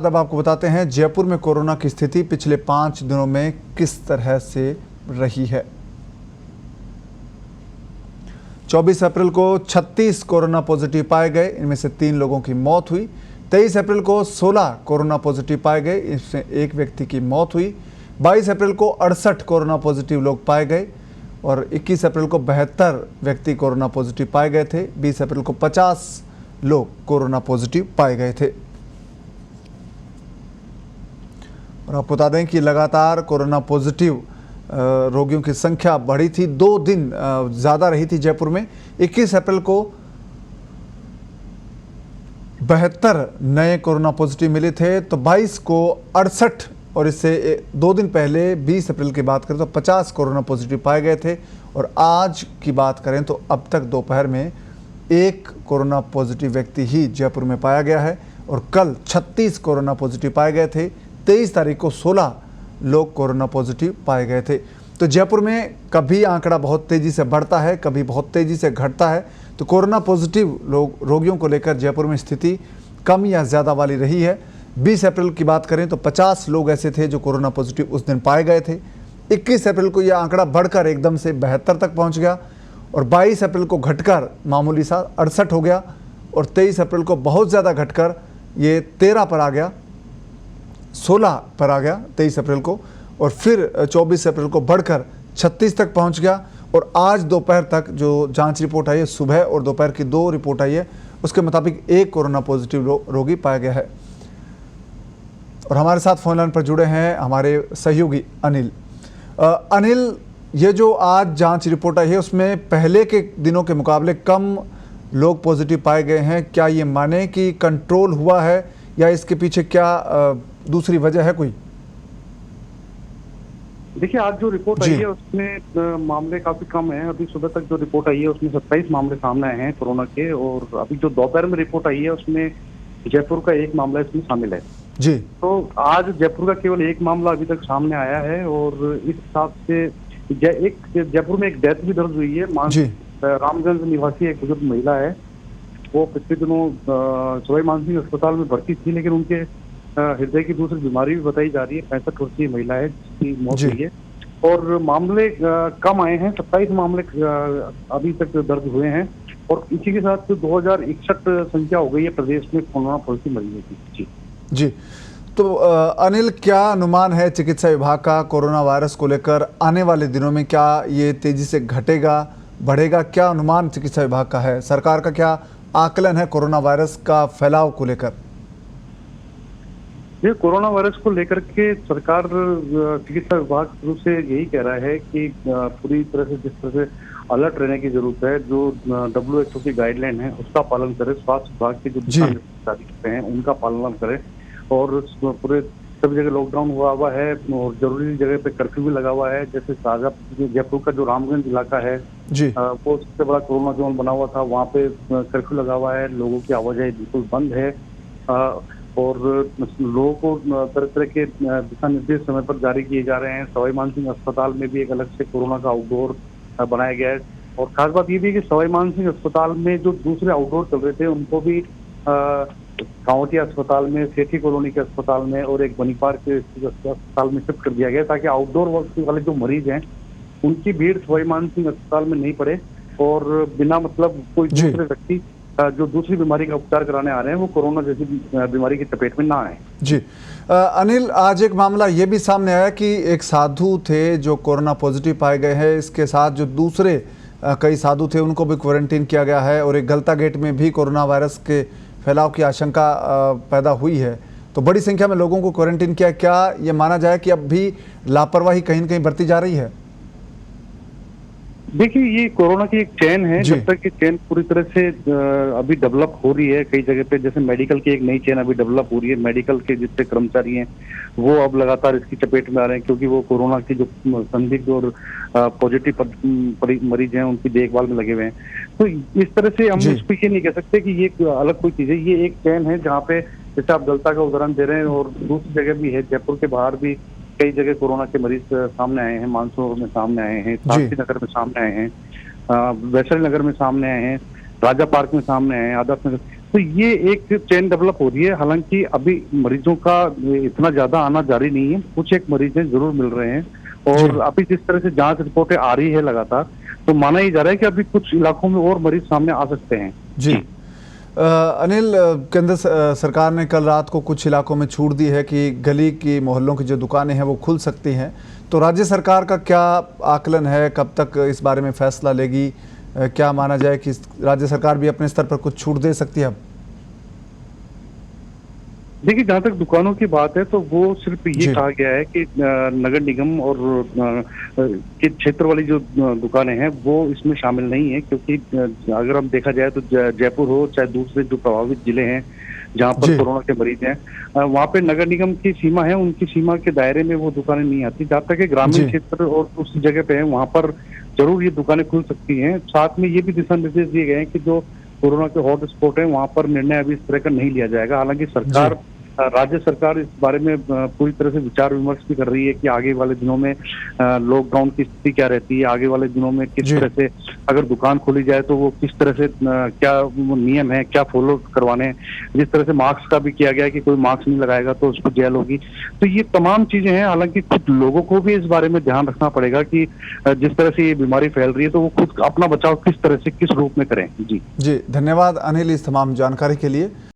अब आपको बताते हैं जयपुर में कोरोना की स्थिति पिछले 5 दिनों में किस तरह से रही है। 24 अप्रैल को 36 कोरोना पॉजिटिव पाए गए, इनमें से 3 लोगों की मौत हुई। 23 अप्रैल को 16 कोरोना पॉजिटिव पाए गए, इसमें एक व्यक्ति की मौत हुई। 22 अप्रैल को 68 कोरोना पॉजिटिव लोग पाए गए और 21 अप्रैल को 72 व्यक्ति कोरोना पॉजिटिव पाए गए थे। 20 अप्रैल को 50 लोग कोरोना पॉजिटिव पाए गए थे। और आपको बता दें कि लगातार कोरोना पॉजिटिव रोगियों की संख्या बढ़ी थी, 2 दिन ज़्यादा रही थी जयपुर में। 21 अप्रैल को 72 नए कोरोना पॉजिटिव मिले थे, तो 22 को 68 और इससे 2 दिन पहले 20 अप्रैल की बात करें तो 50 कोरोना पॉजिटिव पाए गए थे। और आज की बात करें तो अब तक दोपहर में 1 कोरोना पॉजिटिव व्यक्ति ही जयपुर में पाया गया है और कल 36 कोरोना पॉजिटिव पाए गए थे। 23 तारीख को 16 लोग कोरोना पॉजिटिव पाए गए थे। तो जयपुर में कभी आंकड़ा बहुत तेज़ी से बढ़ता है, कभी बहुत तेज़ी से घटता है। तो कोरोना पॉजिटिव रोगियों को लेकर जयपुर में स्थिति कम या ज़्यादा वाली रही है। 20 अप्रैल की बात करें तो 50 लोग ऐसे थे जो कोरोना पॉजिटिव उस दिन पाए गए थे। 21 अप्रैल को यह आंकड़ा बढ़कर एकदम से 72 तक पहुँच गया और 22 अप्रैल को घटकर मामूली सा 68 हो गया और 23 अप्रैल को बहुत ज़्यादा घटकर ये 13 पर आ गया, 16 पर आ गया 23 अप्रैल को, और फिर 24 अप्रैल को बढ़कर 36 तक पहुंच गया। और आज दोपहर तक जो जांच रिपोर्ट आई है, सुबह और दोपहर की 2 रिपोर्ट आई है, उसके मुताबिक 1 कोरोना पॉजिटिव रोगी पाया गया है। और हमारे साथ फोन लाइन पर जुड़े हैं हमारे सहयोगी अनिल। अनिल, ये जो आज जांच रिपोर्ट आई है उसमें पहले के दिनों के मुकाबले कम लोग पॉजिटिव पाए गए हैं, क्या ये माने कि कंट्रोल हुआ है या इसके पीछे क्या दूसरी वजह है कोई? देखिए, आज जो रिपोर्ट आई है उसमें मामले काफी कम हैं। अभी सुबह तक जो रिपोर्ट आई है उसमें 27 मामले सामने आए हैं कोरोना के, और अभी जो दोपहर में रिपोर्ट आई है उसमें जयपुर का 1 मामला इसमें शामिल है जी। तो आज जयपुर का केवल 1 मामला अभी तक सामने आया है और इस हिसाब से जयपुर में एक डेथ भी दर्ज हुई है। रामगंज निवासी एक बुजुर्ग महिला है, वो पिछले दिनों सवाई मानसिंह अस्पताल में भर्ती थी, लेकिन उनके हृदय की दूसरी बीमारी भी बताई जा रही है। 65 वर्षीय महिला है जिसकी मौत हुई है। और मामले कम आए हैं, 27 मामले अभी तक दर्ज हुए हैं और इसी के साथ 2061 संख्या हो गई है प्रदेश में कोरोना पॉजिटिव मरीजों की। जी। तो अनिल, क्या अनुमान है चिकित्सा विभाग का कोरोना वायरस को लेकर आने वाले दिनों में? क्या ये तेजी से घटेगा, बढ़ेगा? क्या अनुमान चिकित्सा विभाग का है? सरकार का क्या आकलन है कोरोना वायरस का फैलाव को लेकर? ये कोरोना वायरस को लेकर के सरकार, चिकित्सा विभाग शुरू से यही कह रहा है कि पूरी तरह से जिस तरह से अलर्ट रहने की जरूरत है, जो WHO की गाइडलाइन है उसका पालन करें, स्वास्थ्य विभाग के जो दिशा निर्देश हैं उनका पालन करें, और पूरे सभी जगह लॉकडाउन हुआ है और जरूरी जगह पे कर्फ्यू भी लगा हुआ है। जैसे जयपुर का जो रामगंज इलाका है वो सबसे बड़ा कोरोना जोन बना हुआ था, वहाँ पे कर्फ्यू लगा हुआ है, लोगों की आवाजाही बिल्कुल बंद है और लोगों को तरह तरह के दिशा निर्देश समय पर जारी किए जा रहे हैं। सवाई मानसिंह अस्पताल में भी एक अलग से कोरोना का आउटडोर बनाया गया है। और खास बात ये भी कि सवाई मानसिंह अस्पताल में जो दूसरे आउटडोर चल रहे थे उनको भी कांवटिया अस्पताल में, सेठी कॉलोनी के अस्पताल में और एक बनीपार के अस्पताल में शिफ्ट कर दिया गया, ताकि आउटडोर वाले जो मरीज हैं उनकी भीड़ सवाई मानसिंह अस्पताल में नहीं पड़े और बिना मतलब कोई दूसरे व्यक्ति जो दूसरी बीमारी का उपचार कराने आ रहे हैं वो कोरोना जैसी बीमारी की चपेट में ना आए। जी अनिल, आज एक मामला ये भी सामने आया कि एक साधु थे जो कोरोना पॉजिटिव पाए गए हैं, इसके साथ जो दूसरे कई साधु थे उनको भी क्वारंटीन किया गया है और एक गलता गेट में भी कोरोना वायरस के फैलाव की आशंका पैदा हुई है, तो बड़ी संख्या में लोगों को क्वारंटीन किया। क्या ये माना जाए कि अब भी लापरवाही कहीं न कहीं बरती जा रही है? देखिए, ये कोरोना की एक चेन है, जब तक ये चेन पूरी तरह से अभी डेवलप हो रही है कई जगह पे, जैसे मेडिकल की एक नई चेन अभी डेवलप हो रही है। मेडिकल के जितने कर्मचारी हैं वो अब लगातार इसकी चपेट में आ रहे हैं, क्योंकि वो कोरोना की जो संदिग्ध और पॉजिटिव मरीज हैं उनकी देखभाल में लगे हुए हैं। तो इस तरह से हम इसको ये नहीं कह सकते कि ये अलग कोई चीज है, ये एक चेन है जहाँ पे जैसे आप गलता का उदाहरण दे रहे हैं और दूसरी जगह भी है। जयपुर के बाहर भी कई जगह कोरोना के मरीज सामने आए हैं, मानसरोवर में सामने आए हैं, शास्त्री नगर में सामने आए हैं, वैशाली नगर में सामने आए हैं, राजा पार्क में सामने आए हैं, आदर्श नगर। तो ये एक चेन डेवलप हो रही है। हालांकि अभी मरीजों का इतना ज्यादा आना जारी नहीं है, कुछ एक मरीज जरूर मिल रहे हैं, और जी। अभी जिस तरह से जांच रिपोर्टें आ रही है लगातार, तो माना ही जा रहा है कि अभी कुछ इलाकों में और मरीज सामने आ सकते हैं। जी। अनिल, केंद्र सरकार ने कल रात को कुछ इलाकों में छूट दी है कि गली की मोहल्लों की जो दुकानें हैं वो खुल सकती हैं, तो राज्य सरकार का क्या आकलन है, कब तक इस बारे में फैसला लेगी? क्या माना जाए कि राज्य सरकार भी अपने स्तर पर कुछ छूट दे सकती है अब? देखिए, जहाँ तक दुकानों की बात है तो वो सिर्फ ये जी। कहा गया है कि नगर निगम और के क्षेत्र वाली जो दुकानें हैं वो इसमें शामिल नहीं है, क्योंकि अगर हम देखा जाए तो जयपुर हो चाहे दूसरे जो प्रभावित जिले हैं जहाँ पर जी। कोरोना के मरीज हैं, वहाँ पे नगर निगम की सीमा है, उनकी सीमा के दायरे में वो दुकानें नहीं आती। जहाँ तक ग्रामीण जी। क्षेत्र और दूसरी जगह पे है वहाँ पर जरूर ये दुकानें खुल सकती हैं। साथ में ये भी दिशा निर्देश दिए गए हैं कि जो कोरोना के हॉट स्पॉट है वहाँ पर निर्णय अभी इस तरह का नहीं लिया जाएगा। हालांकि सरकार, राज्य सरकार इस बारे में पूरी तरह से विचार विमर्श भी कर रही है कि आगे वाले दिनों में लॉकडाउन की स्थिति क्या रहती है, आगे वाले दिनों में किस जी। तरह से अगर दुकान खोली जाए तो वो किस तरह से क्या वो नियम है, क्या फॉलो करवाने हैं। जिस तरह से मास्क का भी किया गया है कि कोई मास्क नहीं लगाएगा तो उसको जेल होगी। तो ये तमाम चीजें हैं। हालांकि कुछ लोगों को भी इस बारे में ध्यान रखना पड़ेगा कि जिस तरह से ये बीमारी फैल रही है तो वो खुद अपना बचाव किस तरह से, किस रूप में करें। जी जी, धन्यवाद अनिल इस तमाम जानकारी के लिए।